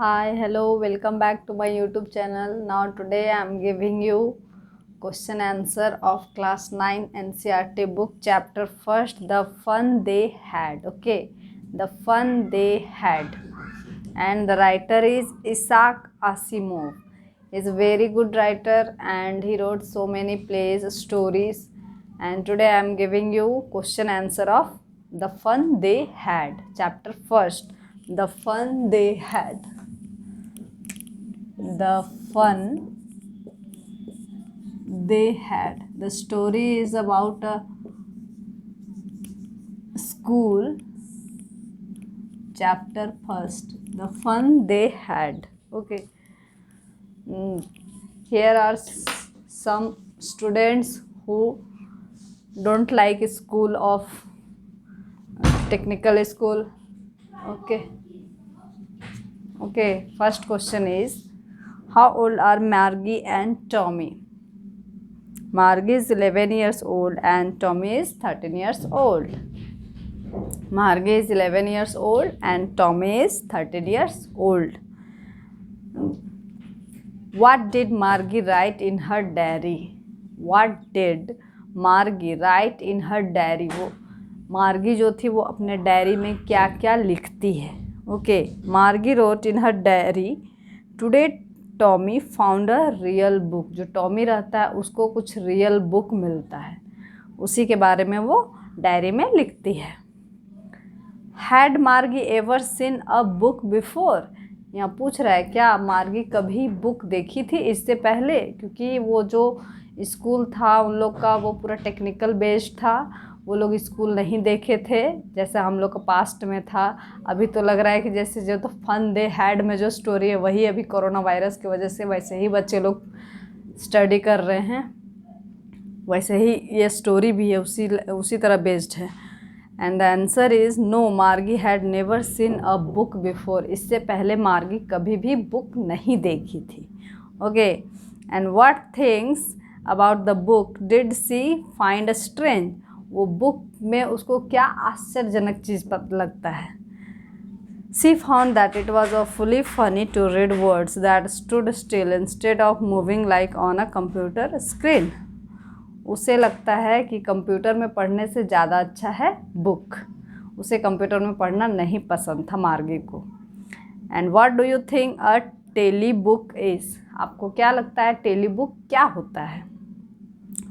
Hi, hello, welcome back to my YouTube channel. Now today I am giving you question answer of class 9 NCERT book chapter first, the fun they had. Okay, the fun they had, and the writer is Isaac Asimov. He's a very good writer and he wrote so many plays, stories, and today I am giving you question answer of the fun they had chapter first, the fun they had. The fun they had. The story is about a school, chapter first. The fun they had. Okay. Here are some students who don't like school of technical school. Okay. Okay. First question is, how old are Margie and Tommy? Margie is 11 years old and Tommy is 13 years old. Margie is 11 years old and Tommy is 13 years old. What did Margie write in her diary? What did Margie write in her diary? वो मार्गी जो थी वो अपने diary में क्या क्या लिखती है. ओके, मार्गी wrote in her diary, today Tommy found a real book. जो टॉमी रहता है उसको कुछ रियल बुक मिलता है, उसी के बारे में वो डायरी में लिखती है. हैड मार्गी ever seen a book before? यहाँ पूछ रहा है क्या मार्गी कभी बुक देखी थी इससे पहले, क्योंकि वो जो स्कूल था उन लोग का वो पूरा टेक्निकल बेस्ड था. वो लोग स्कूल नहीं देखे थे जैसे हम लोग का पास्ट में था. अभी तो लग रहा है कि जैसे जो तो फन दे हैड में जो स्टोरी है वही अभी कोरोना वायरस की वजह से वैसे ही बच्चे लोग स्टडी कर रहे हैं, वैसे ही ये स्टोरी भी है, उसी तरह बेस्ड है. And the answer is no, Margie had never seen a book before. इससे पहले मार्गी कभी भी बुक नहीं देखी थी. Okay, and what things about the book did she find strange? वो बुक में उसको क्या आश्चर्यजनक चीज़ लगता है. She found that it was awfully funny to read words that stood still instead of moving like on a computer screen. उसे लगता है कि कंप्यूटर में पढ़ने से ज़्यादा अच्छा है बुक. उसे कंप्यूटर में पढ़ना नहीं पसंद था मार्गी को. And what do you think a tele book is? आपको क्या लगता है टेली बुक क्या होता है?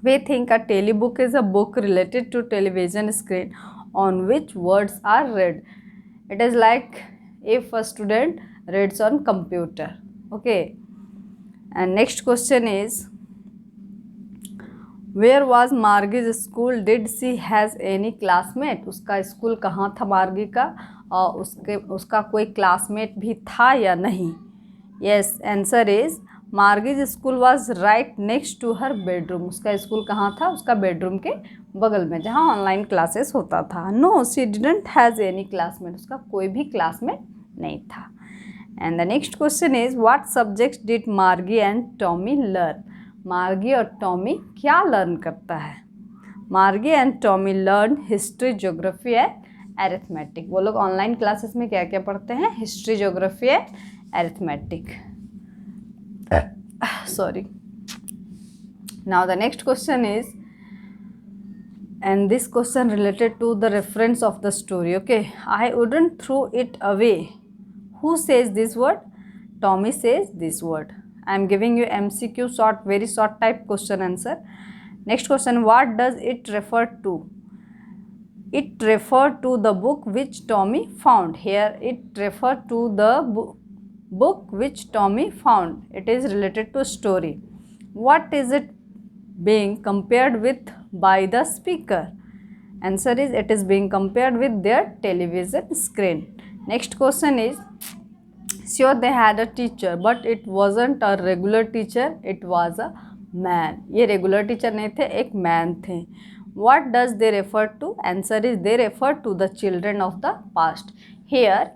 We think a tele book is a book related to television screen on which words are read. It is like if a student reads on computer. Okay, and next question is, where was Margie's school, did she has any classmate? उसका school कहाँ था मार्गी का, और उसका कोई classmate भी था या नहीं? Yes, answer is Margie's school was right next to her bedroom. उसका स्कूल कहाँ था? उसका बेडरूम के बगल में, जहाँ ऑनलाइन क्लासेस होता था. No, she didn't has any classmate. उसका कोई भी क्लासमेट नहीं था. And the next question is, what subjects did Margie and Tommy learn? Margie और टॉमी क्या लर्न करता है? Margie and Tommy learn history, geography and arithmetic. वो लोग ऑनलाइन क्लासेस में क्या क्या पढ़ते हैं? History, geography and arithmetic. Sorry. Now the next question is, and this question related to the reference of the story. Okay, I wouldn't throw it away. Who says this word? Tommy says this word. I am giving you MCQ short, very short type question answer. Next question, what does it refer to? It referred to the book which Tommy found. Here it referred to the book which Tommy found. It is related to story. What is it being compared with by the speaker? Answer is, it is being compared with their television screen. Next question is, sure they had a teacher but it wasn't a regular teacher, it was a man. ये regular teacher नहीं थे, एक man थे. What does they refer to? Answer is, they refer to the children of the past. Here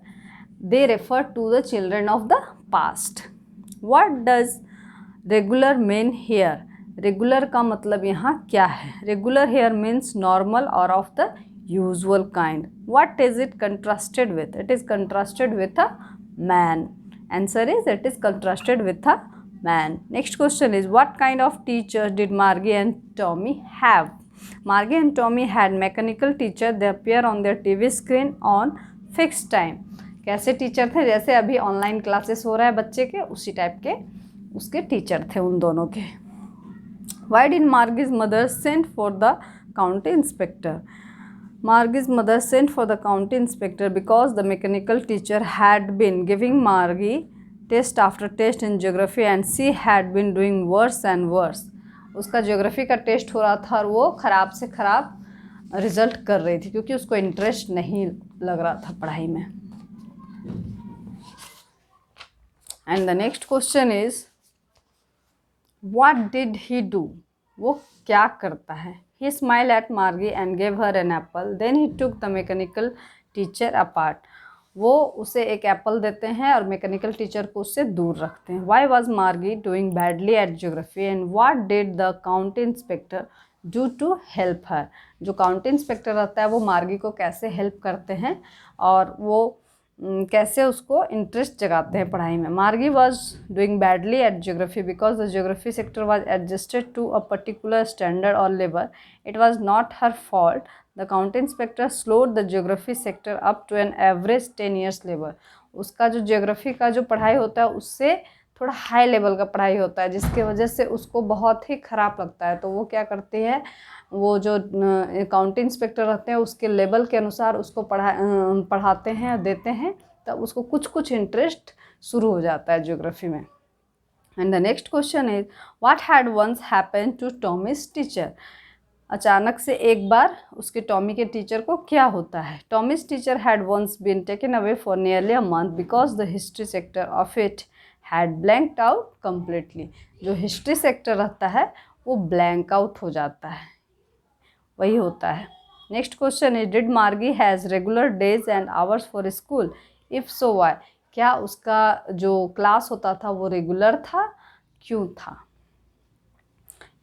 they refer to the children of the past. What does regular mean here? Regular का मतलब यहाँ क्या है? Regular here means normal और of the usual kind. What is it contrasted with? It is contrasted with a man. Answer is it is contrasted with a man. Next question is what kind of teachers did Margie and Tommy have? Margie and Tommy had mechanical teacher. They appear on their TV screen on fixed time. कैसे teacher थे? जैसे अभी online classes हो रहा है बच्चे के, उसी टाइप के उसके टीचर थे उन दोनों के. Why did Margie's mother send for the county inspector? Margie's mother sent for the county inspector because the mechanical teacher had been giving Margie test after test in geography and she had been doing worse and worse. उसका geography का test हो रहा था और वो ख़राब से ख़राब रिजल्ट कर रही थी क्योंकि उसको इंटरेस्ट नहीं लग रहा था पढ़ाई में. And the next question is what did he do? वो क्या करता है? He smile at Margie and gave her an apple. Then he took the mechanical teacher apart. वो उसे एक एप्पल देते हैं और मैकेनिकल टीचर को उससे दूर रखते हैं. Why was Margie doing badly at geography and what did the county inspector do to help her? जो काउंटी इंस्पेक्टर रहता है वो मार्गी को कैसे हेल्प करते हैं और वो कैसे उसको इंटरेस्ट जगाते हैं पढ़ाई में. Margie was doing badly at geography because the geography sector was adjusted to a particular standard और level. It was not her fault. The county inspector slowed the geography sector up to an average 10 years level. उसका जो geography का जो पढ़ाई होता है उससे थोड़ा हाई लेवल का पढ़ाई होता है जिसके वजह से उसको बहुत ही ख़राब लगता है. तो वो क्या करती है, वो जो काउंटी इंस्पेक्टर रहते हैं उसके लेवल के अनुसार उसको पढ़ाते हैं देते हैं, तब उसको कुछ कुछ इंटरेस्ट शुरू हो जाता है ज्योग्राफी में. And the next question is what had once happen to Tommy's teacher? अचानक से एक बार उसके टॉमी के टीचर को क्या होता है? Tommy's teacher had once been taken away for nearly a month because the history sector of it had blanked out completely. जो हिस्ट्री सेक्टर रहता है वो ब्लैंक आउट हो जाता है, वही होता है. Next question is did Margie has regular days and hours for school? If so why? क्या उसका जो क्लास होता था वो रेगुलर था? क्यों था?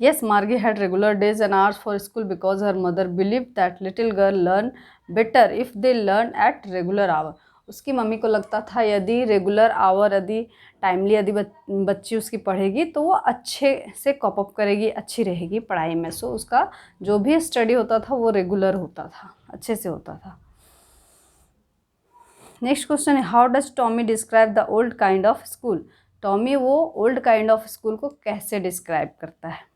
Yes, Margie had regular days and hours for school because her mother believed that little girl learn better if they learn at regular hour. उसकी मम्मी को लगता था यदि रेगुलर आवर, यदि टाइमली यदि बच्ची उसकी पढ़ेगी तो वो अच्छे से कॉप अप करेगी, अच्छी रहेगी पढ़ाई में. सो उसका जो भी स्टडी होता था वो रेगुलर होता था, अच्छे से होता था. नेक्स्ट क्वेश्चन है how does Tommy describe the old kind of school? Tommy वो ओल्ड काइंड ऑफ स्कूल को कैसे डिस्क्राइब करता है?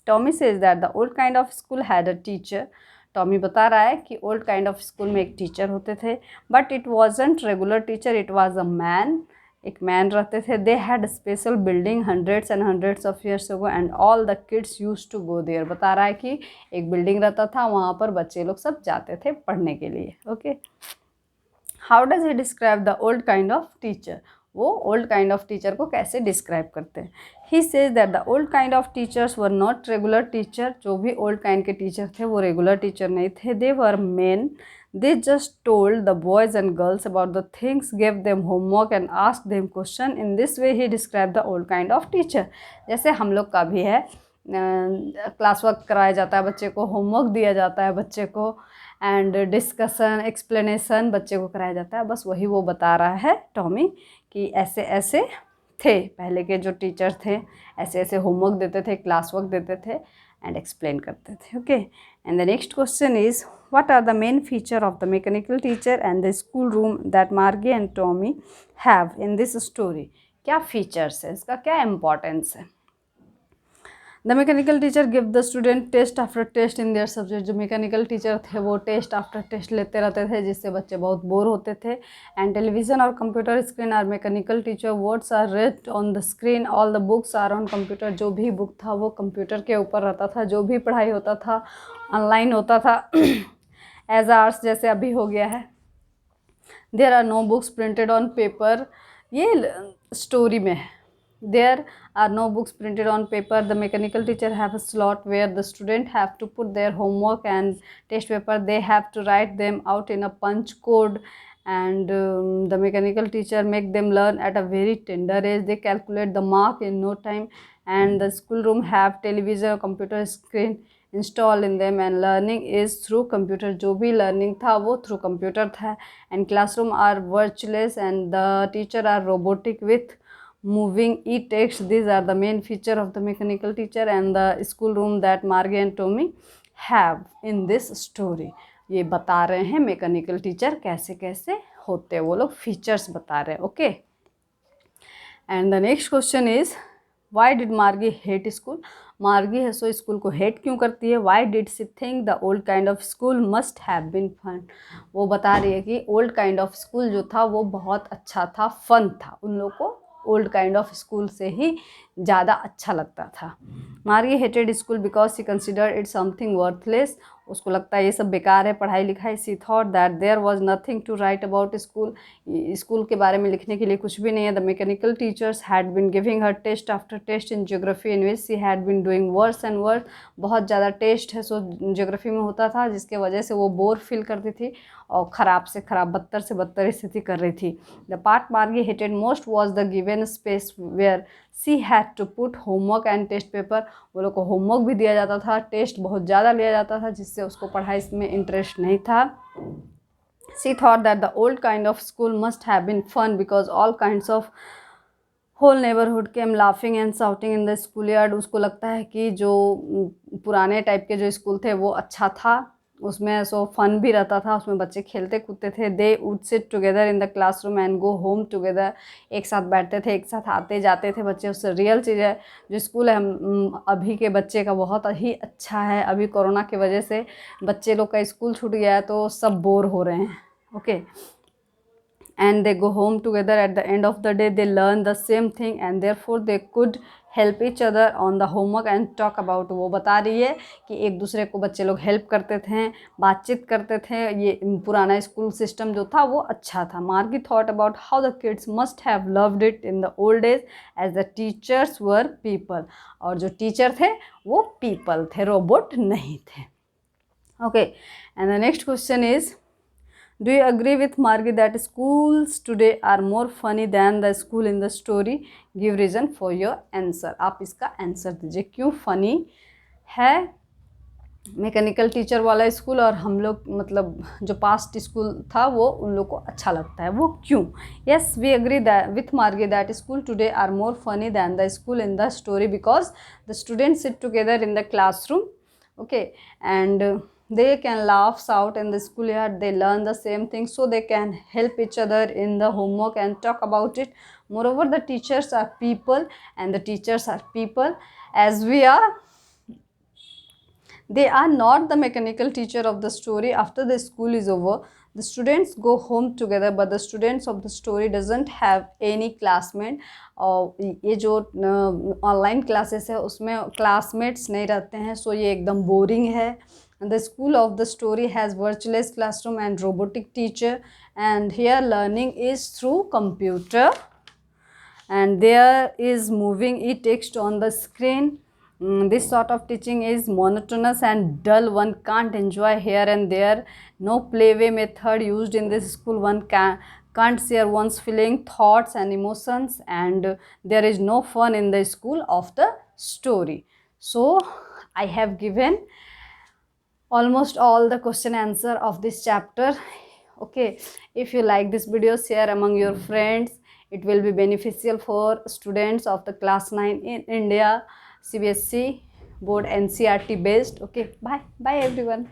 Tommy says that the old kind of school had a teacher. Tommy बता रहा है कि ओल्ड काइंड ऑफ स्कूल में एक टीचर होते थे, but it wasn't regular teacher, it was a man. एक मैन रहते थे. They had special building hundreds and hundreds of years ago and all the kids use to go there. बता रहा है कि एक बिल्डिंग रहता था, वहाँ पर बच्चे लोग सब जाते थे पढ़ने के लिए. Okay, how does he describe the old kind of teacher? वो ओल्ड काइंड ऑफ टीचर को कैसे डिस्क्राइब करते हैं? He says that the old kind of teachers were not regular teacher. जो भी ओल्ड काइंड के टीचर थे वो रेगुलर टीचर नहीं थे. They were men. They just told the boys and girls about the things, gave them homework and ask them question. In this way he describe the old kind of teacher. जैसे हम लोग का भी है, class work कराया जाता है बच्चे को, होमवर्क दिया जाता है बच्चे को, एंड डिस्कशन एक्सप्लेनेशन बच्चे को कराया जाता है. बस वही वो बता रहा है टॉमी कि ऐसे ऐसे थे पहले के जो टीचर थे, ऐसे ऐसे होमवर्क देते थे, क्लास वर्क देते थे एंड एक्सप्लेन करते थे. Okay, and the next question is what are the main feature of the mechanical teacher and the school room that Margie and Tommy have in this story? क्या features है, इसका क्या importance है? The mechanical teacher give the student test after test in their subject. जो mechanical teacher थे वो test after test लेते रहते थे जिससे बच्चे बहुत बोर होते थे. एंड टेलीविज़न और computer screen are mechanical teacher. Words are read on the screen. All the books are on computer. जो भी बुक था वो कंप्यूटर के ऊपर रहता था. जो भी पढ़ाई होता था ऑनलाइन होता था. एज आर्ट्स जैसे अभी हो गया है. There are no books printed on paper. ये स्टोरी में है. There are no books printed on paper. The mechanical teacher have a slot where the student have to put their homework and test paper. They have to write them out in a punch code, and the mechanical teacher make them learn at a very tender age. They calculate the mark in no time, and the school room have television or computer screen install in them and learning is through computer, जो भी learning था वो through computer था। And classroom are virtuals and the teacher are robotic with moving e-text. These are the main feature of the mechanical teacher and the school room that Margie and Tommy have in this story. ये बता रहे हैं mechanical teacher कैसे कैसे होते हैं, वो लोग फीचर्स बता रहे हैं। Okay, and the next question is why did Margie hate school. Margie है सो स्कूल को हेट क्यों करती है। Why did she think the old kind of school must have been fun. वो बता रही है कि ओल्ड काइंड ऑफ स्कूल जो था वो बहुत अच्छा था, फन था, उन लोग को ओल्ड काइंड ऑफ स्कूल से ही ज़्यादा अच्छा लगता था। Margie hated school because she consider it something worthless. उसको लगता है ये सब बेकार है, पढ़ाई लिखाई। She thought that there was nothing to write about school. School के बारे में लिखने के लिए कुछ भी नहीं है। The mechanical teachers had been giving her test after test in geography in which she had been doing worse and worse. बहुत ज़्यादा टेस्ट है सो ज्योग्राफी में होता था, जिसके वजह से वो बोर फील करती थी और ख़राब से ख़राब, बदतर से बदतर स्थिति कर रही थी। The part Margie hated most was the given space where she had to put homework and test paper. वो लोग को होमवर्क भी दिया जाता था, टेस्ट बहुत ज़्यादा लिया जाता था, जिससे उसको पढ़ाई में इंटरेस्ट नहीं था। She thought that the old kind of school must have been fun because all kinds of whole neighbourhood came laughing and shouting in the school yard. उसको लगता है कि जो पुराने टाइप के जो स्कूल थे वो अच्छा था, उसमें सो फन भी रहता था, उसमें बच्चे खेलते कूदते थे। They would sit together in the classroom and go home together. एक साथ बैठते थे, एक साथ आते जाते थे बच्चे। उससे रियल चीज़ है, जो स्कूल है अभी के बच्चे का बहुत ही अच्छा है। अभी कोरोना की वजह से बच्चे लोग का स्कूल छूट गया है तो सब बोर हो रहे हैं। Okay, and they go home together. At the end of the day they learn the same thing and therefore they could help each other on the homework and talk about। वो बता रही है कि एक दूसरे को बच्चे लोग हेल्प करते थे, बातचीत करते थे। ये पुराना स्कूल सिस्टम जो था वो अच्छा था। Margie thought about how the kids must have loved it in the old days as the teachers were people. और जो टीचर थे वो पीपल थे, रोबोट नहीं थे। Okay, and the next question is Do you agree with Margie that schools today are more funny than the school in the story? Give reason for your answer। आप इसका answer दीजिए, क्यों funny है mechanical teacher वाला school और हम लोग मतलब जो पास्ट स्कूल था वो उन लोग को अच्छा लगता है, वो क्यों। Yes, we agree that with Margie that school today are more funny than the school in the story because the students sit together in the classroom, okay, and they can laugh out in the schoolyard. They learn the same thing, so they can help each other in the homework and talk about it. Moreover, the teachers are people and the teachers are people as we are. They are not the mechanical teacher of the story. After the school is over, the students go home together, but the students of the story doesn't have any classmate। और ये जो online classes है उसमें classmates नहीं रहते हैं, सो ये एकदम बोरिंग है। And the school of the story has virtualized classroom and robotic teacher, and here learning is through computer and there is moving e-text on the screen. This sort of teaching is monotonous and dull. One can't enjoy here and there. No playway method used in this school. One can't share one's feeling, thoughts and emotions, and there is no fun in the school of the story. So I have given almost all the question answer of this chapter. Okay, if you like this video, share among your friends. It will be beneficial for students of the class 9 in India, CBSE board, NCERT based. Okay, bye everyone.